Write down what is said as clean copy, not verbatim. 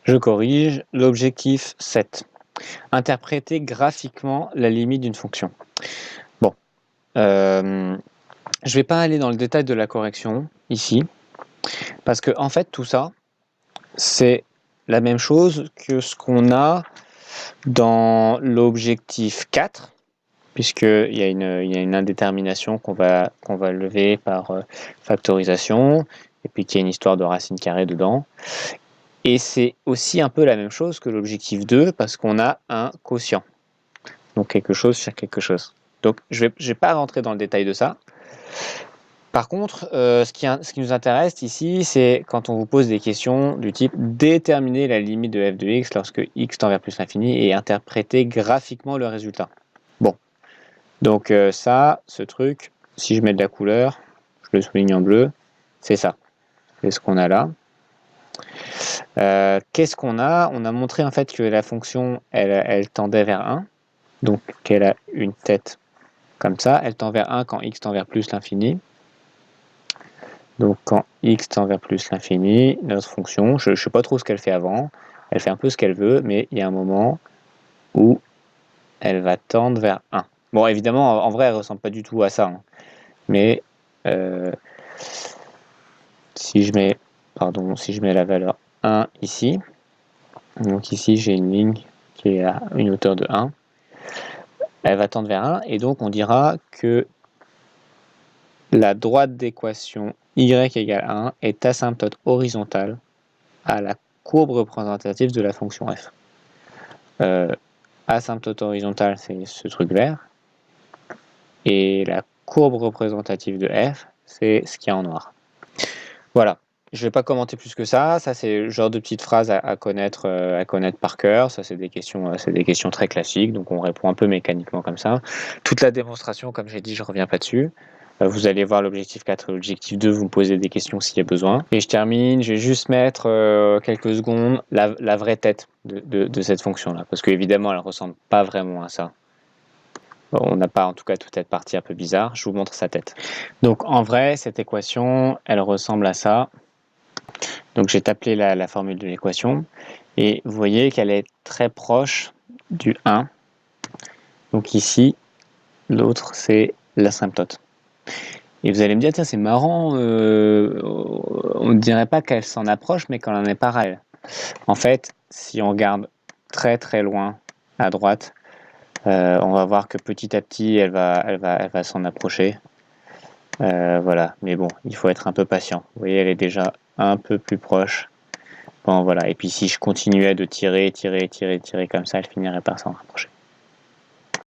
Je corrige, l'objectif 7. Interpréter graphiquement la limite d'une fonction. Bon, je ne vais pas aller dans le détail de la correction ici, parce que en fait tout ça, c'est la même chose que ce qu'on a dans l'objectif 4, puisqu'il y a une indétermination qu'on va lever par factorisation, et puis qu'il y a une histoire de racine carrée dedans. Et c'est aussi un peu la même chose que l'objectif 2, parce qu'on a un quotient. Donc quelque chose sur quelque chose. Donc je vais pas rentrer dans le détail de ça. Par contre, ce qui nous intéresse ici, c'est quand on vous pose des questions du type déterminer la limite de f de x lorsque x tend vers plus l'infini et interpréter graphiquement le résultat. Bon, donc ce truc, si je mets de la couleur, je le souligne en bleu, c'est ça. C'est ce qu'on a là. Qu'est-ce qu'on a? On a montré en fait que la fonction, elle tendait vers 1, donc qu'elle a une tête comme ça. Elle tend vers 1 quand x tend vers plus l'infini. Donc quand x tend vers plus l'infini, notre fonction, je ne sais pas trop ce qu'elle fait avant, elle fait un peu ce qu'elle veut, mais il y a un moment où elle va tendre vers 1. Bon, évidemment, en vrai, elle ne ressemble pas du tout à ça, hein. Mais si je mets la valeur 1 ici, donc ici j'ai une ligne qui est à une hauteur de 1, elle va tendre vers 1, et donc on dira que la droite d'équation y égale 1 est asymptote horizontale à la courbe représentative de la fonction f. Asymptote horizontale, c'est ce truc vert, et la courbe représentative de f, c'est ce qu'il y a en noir. Voilà. Je ne vais pas commenter plus que ça. Ça, c'est le genre de petites phrases à connaître par cœur. Ça, c'est des questions très classiques. Donc, on répond un peu mécaniquement comme ça. Toute la démonstration, comme j'ai dit, je ne reviens pas dessus. Vous allez voir l'objectif 4 et l'objectif 2. Vous me posez des questions s'il y a besoin. Et je termine. Je vais juste mettre quelques secondes la vraie tête de cette fonction-là. Parce qu'évidemment, elle ne ressemble pas vraiment à ça. On n'a pas en tout cas toute cette partie un peu bizarre. Je vous montre sa tête. Donc, en vrai, cette équation, elle ressemble à ça. Donc j'ai tapé la formule de l'équation et vous voyez qu'elle est très proche du 1. Donc ici, l'autre c'est l'asymptote. Et vous allez me dire, tiens, c'est marrant, on ne dirait pas qu'elle s'en approche, mais qu'elle en est pareille. En fait, si on regarde très très loin à droite, on va voir que petit à petit, elle va s'en approcher. Voilà, mais bon, il faut être un peu patient. Vous voyez, elle est déjà un peu plus proche. Bon, voilà. Et puis si je continuais de tirer comme ça, elle finirait par s'en rapprocher.